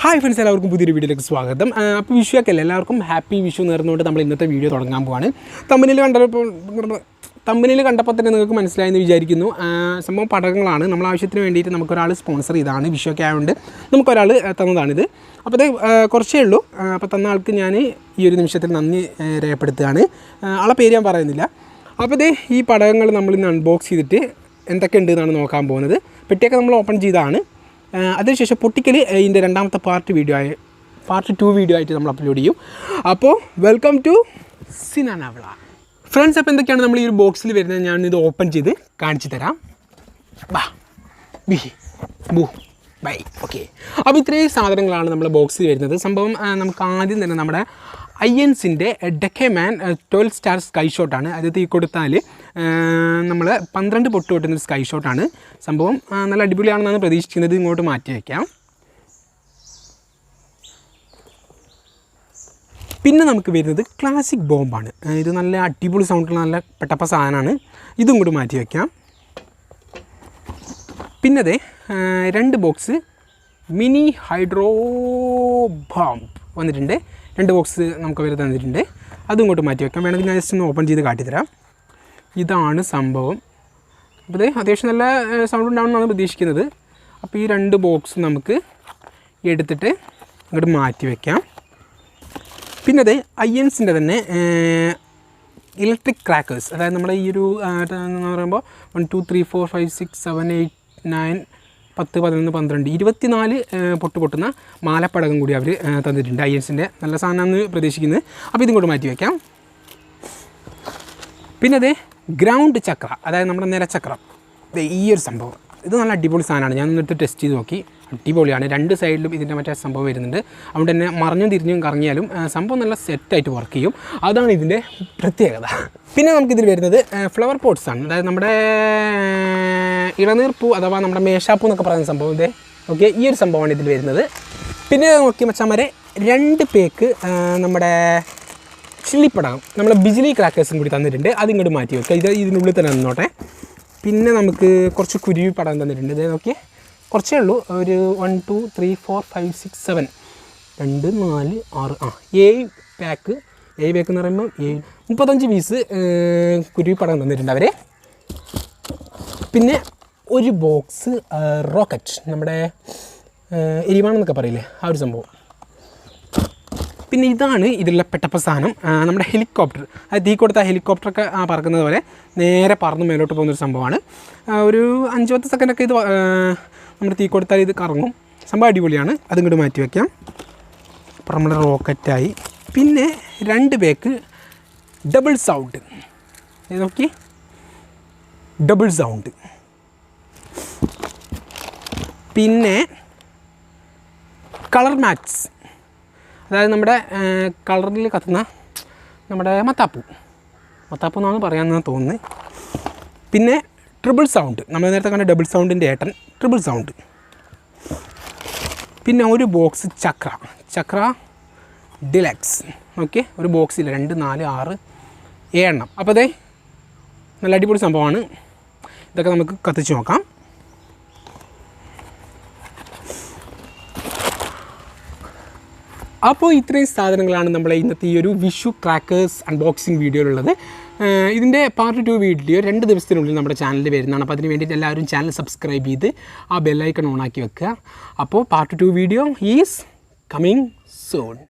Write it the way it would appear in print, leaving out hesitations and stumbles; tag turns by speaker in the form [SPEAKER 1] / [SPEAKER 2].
[SPEAKER 1] Hi friends, എല്ലാവർക്കും പുതിയൊരു വീഡിയോയിലേക്ക് സ്വാഗതം. അപ്പോൾ വിഷുവൊക്കെ എല്ലാവർക്കും ഹാപ്പി വിഷു നേർന്നുകൊണ്ട് നമ്മൾ ഇന്നത്തെ വീഡിയോ തുടങ്ങാൻ പോവാണ്. തമ്പനിയിൽ കണ്ടപ്പോൾ തന്നെ നിങ്ങൾക്ക് മനസ്സിലായെന്ന് വിചാരിക്കുന്നു. സംഭവം പടകങ്ങളാണ്. നമ്മൾ ആവശ്യത്തിന് വേണ്ടിയിട്ട് നമുക്കൊരാൾ സ്പോൺസർ ചെയ്താണ്. വിഷുവൊക്കെ ആയതുകൊണ്ട് നമുക്കൊരാൾ തന്നതാണിത്. അപ്പോൾ അത് കുറച്ചേ ഉള്ളൂ. അപ്പോൾ തന്ന ആൾക്ക് ഞാൻ ഈ ഒരു നിമിഷത്തിൽ നന്ദി രേഖപ്പെടുത്തുകയാണ്. ആളെ പേര് ഞാൻ പറയുന്നില്ല. അപ്പോൾ ഇതേ ഈ പടകങ്ങൾ നമ്മളിന്ന് അൺബോക്സ് ചെയ്തിട്ട് എന്തൊക്കെ ഉണ്ട് എന്നാണ് നോക്കാൻ പോകുന്നത്. പെട്ടിയൊക്കെ നമ്മൾ ഓപ്പൺ ചെയ്തതാണ്. അതിനുശേഷം പൊട്ടിക്കൽ ഇതിൻ്റെ രണ്ടാമത്തെ പാർട്ട് 2 വീഡിയോ ആയിട്ട് നമ്മൾ അപ്ലോഡ് ചെയ്യും. അപ്പോൾ വെൽക്കം ടു സിനാനവള ഫ്രണ്ട്സ്. അപ്പോൾ എന്തൊക്കെയാണ് നമ്മൾ ഈ ഒരു ബോക്സിൽ വരുന്നത് ഞാനിത് ഓപ്പൺ ചെയ്ത് കാണിച്ചു തരാം. ബൈ. ഓക്കെ, അപ്പോൾ ഇത്രയും സാധനങ്ങളാണ് നമ്മുടെ ബോക്സിൽ വരുന്നത്. സംഭവം നമുക്ക് ആദ്യം തന്നെ നമ്മുടെ ഐഎൻസിൻ്റെ ഡെക്കേമാൻ 12 സ്റ്റാർ സ്കൈ ഷോട്ടാണ്. അത് തീ കൊടുത്താൽ നമ്മൾ 12 പൊട്ട് പൊട്ടുന്നൊരു സ്കൈ ഷോട്ടാണ്. സംഭവം നല്ല അടിപൊളിയാണെന്നാണ് പ്രതീക്ഷിക്കുന്നത്. ഇങ്ങോട്ട് മാറ്റി വയ്ക്കാം. പിന്നെ നമുക്ക് വരുന്നത് ക്ലാസിക് ബോംബാണ്. ഇത് നല്ല അടിപൊളി സൗണ്ടുള്ള നല്ല പെട്ടപ്പ സാധനമാണ്. ഇതും കൂടി മാറ്റി വയ്ക്കാം. പിന്നെ 2 ബോക്സ് മിനി ഹൈഡ്രോ ബോംബ് വന്നിട്ടുണ്ട്. 2 ബോക്സ് നമുക്ക് വരെ തന്നിട്ടുണ്ട്. അതും ഇങ്ങോട്ട് മാറ്റി വയ്ക്കാം. വേണമെങ്കിൽ ഞാൻ ജസ്റ്റ് ഒന്ന് ഓപ്പൺ ചെയ്ത് കാട്ടിത്തരാം. ഇതാണ് സംഭവം. അപ്പോൾ അത്യാവശ്യം നല്ല സൗണ്ട് ഉണ്ടാവുമെന്നാണ് പ്രതീക്ഷിക്കുന്നത്. അപ്പോൾ ഈ 2 ബോക്സ് നമുക്ക് എടുത്തിട്ട് ഇങ്ങോട്ട് മാറ്റി വയ്ക്കാം. പിന്നെ ഐഎൻസിൻ്റെ തന്നെ ഇലക്ട്രിക് ക്രാക്കേഴ്സ്, അതായത് നമ്മുടെ ഈ ഒരു എന്ന് പറയുമ്പോൾ 1 2 3 4 5 6 7 8 9 10 11 12 24 പൊട്ടുന്ന മാലപ്പടകം കൂടി അവർ തന്നിട്ടുണ്ട്. ഐഎൻസിൻ്റെ നല്ല സാധനമാണെന്ന് പ്രതീക്ഷിക്കുന്നത്. അപ്പോൾ ഇതും കൂടെ മാറ്റി വയ്ക്കാം. പിന്നെ ഗ്രൗണ്ട് ചക്ര, അതായത് നമ്മുടെ നിലച്ചക്രം. ഈ ഒരു സംഭവം ഇത് നല്ല അടിപൊളി സാധനമാണ്. ഞാൻ എന്നിട്ട് ടെസ്റ്റ് ചെയ്ത് നോക്കി. അടിപൊളിയാണ്. 2 സൈഡിലും ഇതിൻ്റെ മറ്റേ സംഭവം വരുന്നുണ്ട്. അതുകൊണ്ട് തന്നെ മറിഞ്ഞും തിരിഞ്ഞും കറങ്ങിയാലും സംഭവം നല്ല സെറ്റായിട്ട് വർക്ക് ചെയ്യും. അതാണ് ഇതിൻ്റെ പ്രത്യേകത. പിന്നെ നമുക്കിതിൽ വരുന്നത് ഫ്ലവർ പോട്ട്സ് ആണ്. അതായത് നമ്മുടെ ഇളനീർപ്പൂ അഥവാ നമ്മുടെ മേശാപ്പൂ എന്നൊക്കെ പറയുന്ന സംഭവം. ഓക്കെ, ഈ ഒരു സംഭവമാണ് ഇതിൽ വരുന്നത്. പിന്നെ നോക്കി മച്ചാമാരെ 2 പേക്ക് നമ്മുടെ ചില്ലിപ്പടകം, നമ്മുടെ ബിജിലി ക്രാക്കേഴ്സും കൂടി തന്നിട്ടുണ്ട്. അതിങ്ങോട്ട് മാറ്റി വെക്കുക. ഇത് ഇതിനുള്ളിൽ തന്നെ നിന്നോട്ടെ. പിന്നെ നമുക്ക് കുറച്ച് കുരുവി പടകം തന്നിട്ടുണ്ട്. ഇതേ നോക്കിയേ, കുറച്ചേ ഉള്ളൂ. ഒരു 1 2 3 4 5 6 7 2 4 6 7 പാക്ക്. 7 പാക്ക് എന്ന് പറയുമ്പോൾ 35 പീസ് കുരുവി പടകം തന്നിട്ടുണ്ട് അവർ. പിന്നെ ഒരു ബോക്സ് റോക്കറ്റ്, നമ്മുടെ എരിവാണെന്നൊക്കെ പറയില്ലേ, ആ ഒരു സംഭവം. പിന്നെ ഇതാണ് ഇതിലുള്ള പെട്ടപ്പ സാധനം. നമ്മുടെ ഹെലികോപ്റ്റർ, അത് തീ കൊടുത്താൽ ഹെലികോപ്റ്ററൊക്കെ പറക്കുന്നത് പോലെ നേരെ പറന്ന് മേലോട്ട് പോകുന്നൊരു സംഭവമാണ്. ഒരു 5-10 സെക്കൻഡൊക്കെ ഇത് നമ്മൾ തീ കൊടുത്താൽ ഇത് കറങ്ങും. സംഭവം അടിപൊളിയാണ്. അതും കൂടി മാറ്റി വയ്ക്കാം. അപ്പോൾ നമ്മുടെ റോക്കറ്റായി. പിന്നെ 2 പേക്ക് ഡബിൾ സൗണ്ട്. നോക്കി, ഡബിൾ സൗണ്ട്. പിന്നെ കളർ മാറ്റ്സ്, അതായത് നമ്മുടെ കളറിൽ കത്തുന്ന നമ്മുടെ മത്താപ്പൂ എന്നാണ് പറയാമെന്നാണ് തോന്നുന്നത്. പിന്നെ ട്രിപ്പിൾ സൗണ്ട്, നമ്മൾ നേരത്തെ കണ്ട ഡബിൾ സൗണ്ടിൻ്റെ ഏട്ടൻ ട്രിപ്പിൾ സൗണ്ട്. പിന്നെ ഒരു ബോക്സ് ചക്ര ഡിലക്സ്. ഓക്കെ, ഒരു ബോക്സിൽ 2 4 6 7 എണ്ണം. അപ്പോൾ നല്ല അടിപൊളി സംഭവമാണ്. ഇതൊക്കെ നമുക്ക് കത്തിച്ച് നോക്കാം. അപ്പോൾ ഇത്രയും സാധനങ്ങളാണ് നമ്മളെ ഇന്നത്തെ ഈ ഒരു വിഷു ക്രാക്കേഴ്സ് അൺബോക്സിങ് വീഡിയോയിലുള്ളത്. ഇതിൻ്റെ പാർട്ട് 2 വീഡിയോ 2 ദിവസത്തിനുള്ളിൽ നമ്മുടെ ചാനലിൽ വരുന്നതാണ്. അപ്പോൾ അതിന് വേണ്ടിയിട്ട് എല്ലാവരും ചാനൽ സബ്സ്ക്രൈബ് ചെയ്ത് ആ ബെല്ലൈക്കൺ ഓണാക്കി വെക്കുക. അപ്പോൾ part 2 video is coming soon.